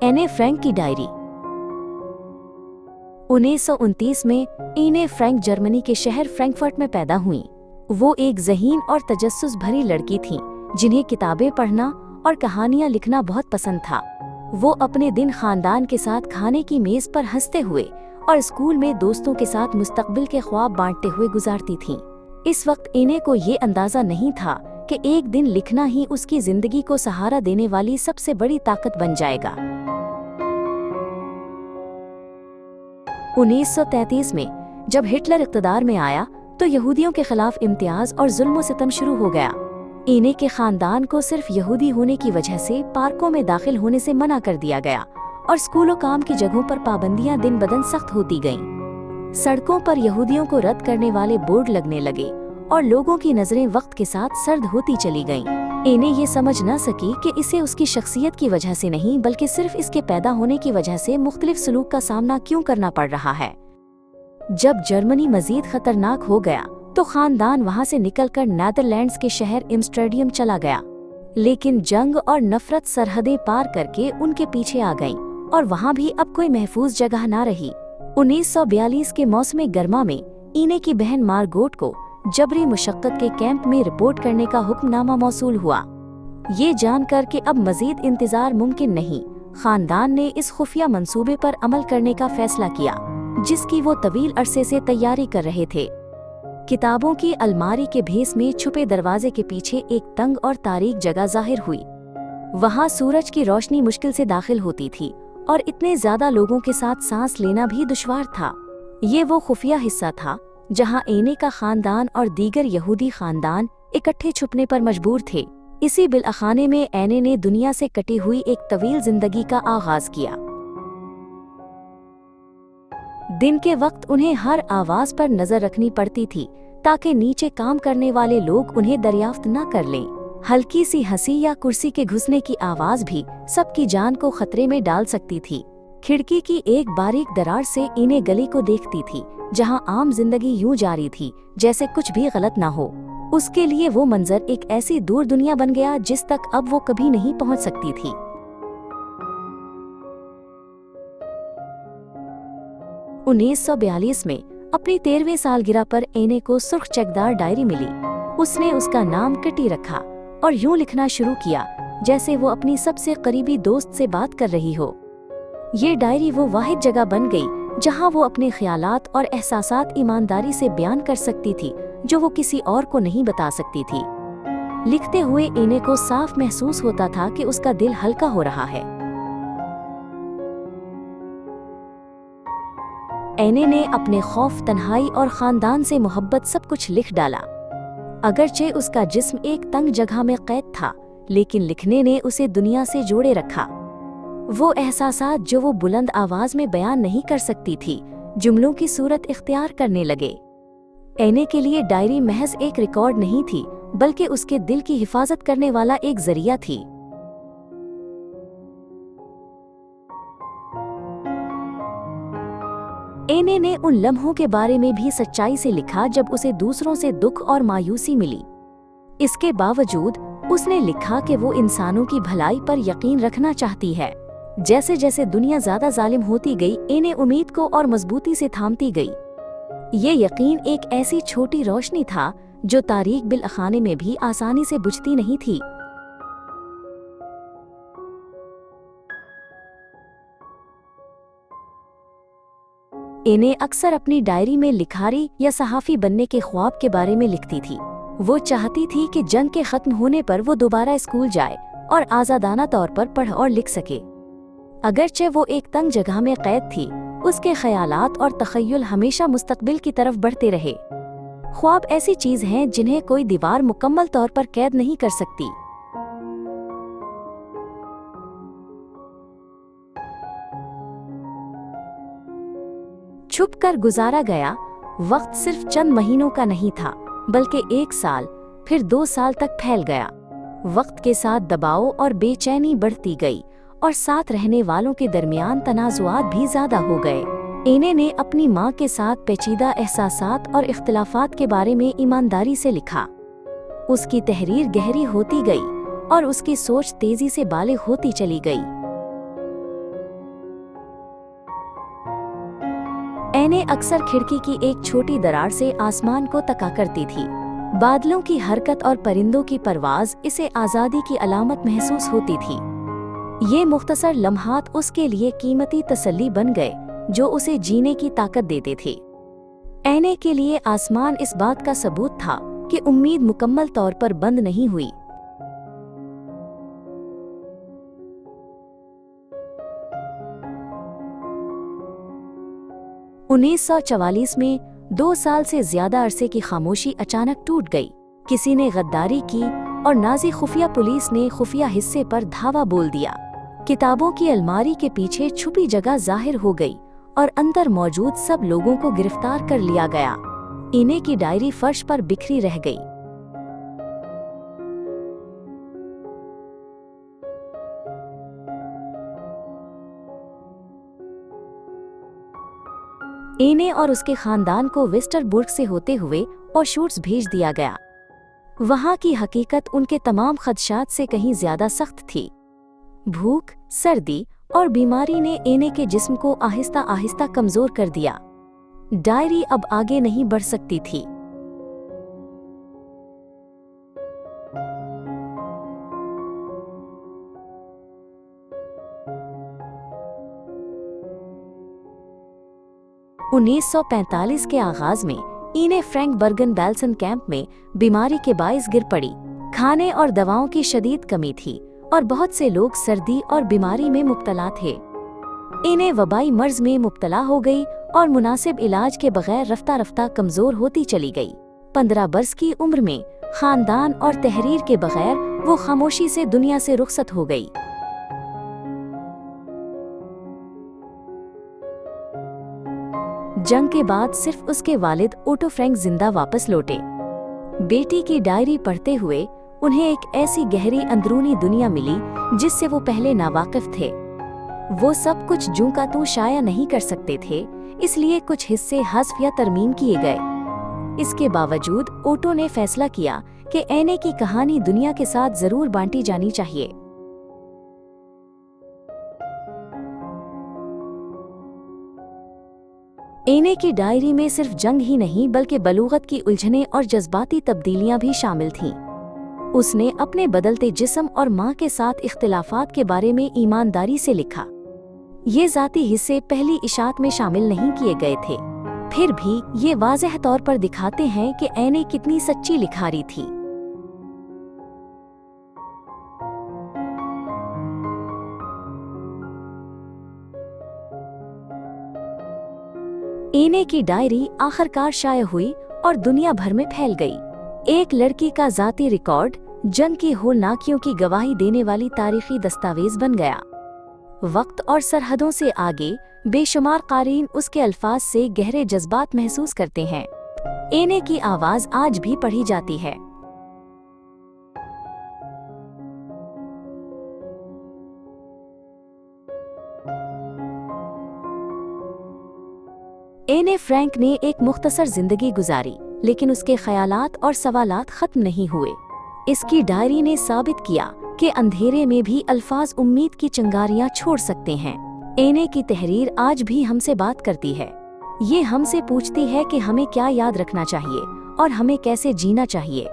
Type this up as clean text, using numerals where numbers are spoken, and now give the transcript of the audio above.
एने फ्रैंक की डायरी। 1929 में एने फ्रैंक जर्मनी के शहर फ्रैंकफर्ट में पैदा हुई। वो एक ज़हीन और तजस्सुस भरी लड़की थीं, जिन्हें किताबें पढ़ना और कहानियां लिखना बहुत पसंद था। वो अपने दिन खानदान के साथ खाने की मेज पर हंसते हुए और स्कूल में दोस्तों के साथ मुस्तकबिल के ख्वाब बांटते हुए गुजारती थीं। इस वक्त एने को ये अंदाजा नहीं था कि एक दिन लिखना ही उसकी जिंदगी को सहारा देने वाली सबसे बड़ी ताकत बन जाएगा। 1933 में जब हिटलर इक़्तिदार में आया तो यहूदियों के खिलाफ इम्तियाज और जुल्म सितम शुरू हो गया। एने के खानदान को सिर्फ यहूदी होने की वजह से पार्कों में दाखिल होने से मना कर दिया गया और स्कूलों काम की जगहों पर पाबंदियां दिन बदन सख्त होती गईं। सड़कों पर यहूदियों को रद्द करने वाले बोर्ड लगने लगे और लोगों की नजरें वक्त के साथ सर्द होती चली गईं। एने ये समझ न सकी कि इसे उसकी शख्सियत की वजह से नहीं बल्कि सिर्फ इसके पैदा होने की वजह से मुख्तलिफ सलूक का सामना क्यों करना पड़ रहा है। जब जर्मनी मजीद खतरनाक हो गया तो खानदान वहां से निकलकर नीदरलैंड्स के शहर एम्स्टर्डियम चला गया, लेकिन जंग और नफरत सरहदें पार करके उनके पीछे आ गईं और वहां भी अब कोई महफूज जगह ना रही। 1942 के मौसम गर्मा में एने की बहन मार्गोट को जबरी मुशक्कत के कैंप में रिपोर्ट करने का हुक्मनामा मौसूल हुआ। ये जानकर कि अब मजीद इंतजार मुमकिन नहीं, खानदान ने इस खुफिया मंसूबे पर अमल करने का फैसला किया, जिसकी वो तवील अरसे से तैयारी कर रहे थे। किताबों की अलमारी के भेस में छुपे दरवाजे के पीछे एक तंग और तारीक जगह जाहिर हुई। वहाँ सूरज की रोशनी मुश्किल से दाखिल होती थी और इतने ज्यादा लोगों के साथ सांस लेना भी दुश्वार था। ये वो खुफिया हिस्सा था जहाँ एने का खानदान और दीगर यहूदी खानदान इकट्ठे छुपने पर मजबूर थे। इसी बिलखाने में एने ने दुनिया से कटी हुई एक तवील जिंदगी का आगाज किया। दिन के वक्त उन्हें हर आवाज पर नजर रखनी पड़ती थी ताकि नीचे काम करने वाले लोग उन्हें दरियाफ्त न कर लें। हल्की सी हंसी या कुर्सी के घुसने की आवाज भी सबकी जान को खतरे में डाल सकती थी। खिड़की की एक बारीक दरार से एने गली को देखती थी जहां आम जिंदगी यूं जारी थी जैसे कुछ भी गलत ना हो। उसके लिए वो मंजर एक ऐसी दूर दुनिया बन गया जिस तक अब वो कभी नहीं पहुंच सकती थी। उन्नीस 1942 में अपनी 13वें सालगिरह पर एने को सुर्ख चेकदार डायरी मिली। उसने उसका नाम किटी रखा और यूं लिखना शुरू किया जैसे वो अपनी सबसे करीबी दोस्त से बात कर रही हो। ये डायरी वो वाहिद जगह बन गई जहां वो अपने ख्यालात और एहसासात ईमानदारी से बयान कर सकती थी जो वो किसी और को नहीं बता सकती थी। लिखते हुए एने को साफ महसूस होता था कि उसका दिल हल्का हो रहा है। एने ने अपने खौफ, तन्हाई और खानदान से मोहब्बत सब कुछ लिख डाला। अगरचे उसका जिस्म एक तंग जगह में कैद था, लेकिन लिखने ने उसे दुनिया से जोड़े रखा। वो एहसासात जो वो बुलंद आवाज में बयान नहीं कर सकती थी, जुमलों की सूरत इख्तियार करने लगे। एने के लिए डायरी महज एक रिकॉर्ड नहीं थी, बल्कि उसके दिल की हिफाजत करने वाला एक जरिया थी। एने ने उन लम्हों के बारे में भी सच्चाई से लिखा जब उसे दूसरों से दुख और मायूसी मिली। इसके बावजूद उसने लिखा कि वो इंसानों की भलाई पर यकीन रखना चाहती है। जैसे जैसे दुनिया ज्यादा जालिम होती गई, एने उम्मीद को और मजबूती से थामती गई। ये यकीन एक ऐसी छोटी रोशनी था जो तारीक बिलखाने में भी आसानी से बुझती नहीं थी। एने अक्सर अपनी डायरी में लिखारी या सहाफी बनने के ख्वाब के बारे में लिखती थी। वो चाहती थी कि जंग के खत्म होने पर वो दोबारा स्कूल जाए और आजादाना तौर पर पढ़ और लिख सके। अगरचे वो एक तंग जगह में कैद थी, उसके ख्यालात और तखय्युल हमेशा मुस्तकबिल की तरफ बढ़ते रहे। ख्वाब ऐसी चीज हैं जिन्हें कोई दीवार मुकम्मल तौर पर कैद नहीं कर सकती। छुप कर गुजारा गया वक्त सिर्फ चंद महीनों का नहीं था, बल्कि 1 साल, फिर 2 साल तक फैल गया। वक्त के साथ दबाव और बेचैनी बढ़ती गई और साथ रहने वालों के दरमियान तनाजुआत भी ज्यादा हो गए। एने ने अपनी माँ के साथ पेचीदा एहसासात और इख्तिलाफात के बारे में ईमानदारी से लिखा। उसकी तहरीर गहरी होती गई और उसकी सोच तेजी से बालिग होती चली गई। एने अक्सर खिड़की की एक छोटी दरार से आसमान को तका करती थी। बादलों की हरकत और परिंदों की परवाज़ इसे आज़ादी की अलामत महसूस होती थी। ये मुख्तसर लम्हात उसके लिए कीमती तसल्ली बन गए जो उसे जीने की ताकत देते थे। एने के लिए आसमान इस बात का सबूत था कि उम्मीद मुकम्मल तौर पर बंद नहीं हुई। उन्नीस 1944 में 2 साल से ज्यादा अरसे की खामोशी अचानक टूट गई। किसी ने गद्दारी की और नाजी खुफिया पुलिस ने खुफिया हिस्से पर धावा बोल दिया। किताबों की अलमारी के पीछे छुपी जगह जाहिर हो गई और अंदर मौजूद सब लोगों को गिरफ्तार कर लिया गया। एने की डायरी फर्श पर बिखरी रह गई। एने और उसके खानदान को वेस्टरबुर्ग से होते हुए ऑशुट्स भेज दिया गया। वहां की हकीकत उनके तमाम खदशात से कहीं ज्यादा सख्त थी। भूख, सर्दी और बीमारी ने एने के जिस्म को आहिस्ता आहिस्ता कमजोर कर दिया। डायरी अब आगे नहीं बढ़ सकती थी। उन्नीस 1945 के आगाज में एने फ्रैंक बर्गन बेल्सन कैंप में बीमारी के बाइस गिर पड़ी। खाने और दवाओं की शदीद कमी थी और बहुत से लोग सर्दी और बीमारी में मुब्तला थे। एने वबाई मर्ज में मुब्तला हो गई और मुनासिब इलाज के बगैर रफ्ता रफ्ता कमजोर होती चली गई। 15 बरस की उम्र में खानदान और तहरीर के बगैर वो खामोशी से दुनिया से रुखसत हो गई। जंग के बाद सिर्फ उसके वालिद ओटो फ्रैंक जिंदा वापस लौटे। बेटी की डायरी पढ़ते हुए उन्हें एक ऐसी गहरी अंदरूनी दुनिया मिली जिससे वो पहले नावाकिफ थे। वो सब कुछ जूं का तूं शाया नहीं कर सकते थे, इसलिए कुछ हिस्से हज़्फ या तरमीम किए गए। इसके बावजूद ओटो ने फैसला किया कि एने की कहानी दुनिया के साथ जरूर बांटी जानी चाहिए। एने की डायरी में सिर्फ जंग ही नहीं बल्कि बलूगत की उलझनें और जज्बाती तब्दीलियां भी शामिल थीं। उसने अपने बदलते जिस्म और माँ के साथ इख्तिलाफात के बारे में ईमानदारी से लिखा। ये ज़ाती हिस्से पहली इशात में शामिल नहीं किए गए थे, फिर भी ये वाज़ेह तौर पर दिखाते हैं कि एने कितनी सच्ची लिखारी थी। एने की डायरी आखिरकार शाया हुई और दुनिया भर में फैल गई। एक लड़की का ज़ाती रिकॉर्ड जंग की होलनाकियों की गवाही देने वाली तारीखी दस्तावेज बन गया। वक्त और सरहदों से आगे बेशुमार क़ारीन उसके अल्फाज से गहरे जज्बात महसूस करते हैं। एने की आवाज़ आज भी पढ़ी जाती है। एने फ्रैंक ने एक मुख्तसर जिंदगी गुजारी, लेकिन उसके ख्यालात और सवालात खत्म नहीं हुए। इसकी डायरी ने साबित किया कि अंधेरे में भी अल्फाज उम्मीद की चिंगारियां छोड़ सकते हैं। एने की तहरीर आज भी हमसे बात करती है। ये हमसे पूछती है कि हमें क्या याद रखना चाहिए और हमें कैसे जीना चाहिए।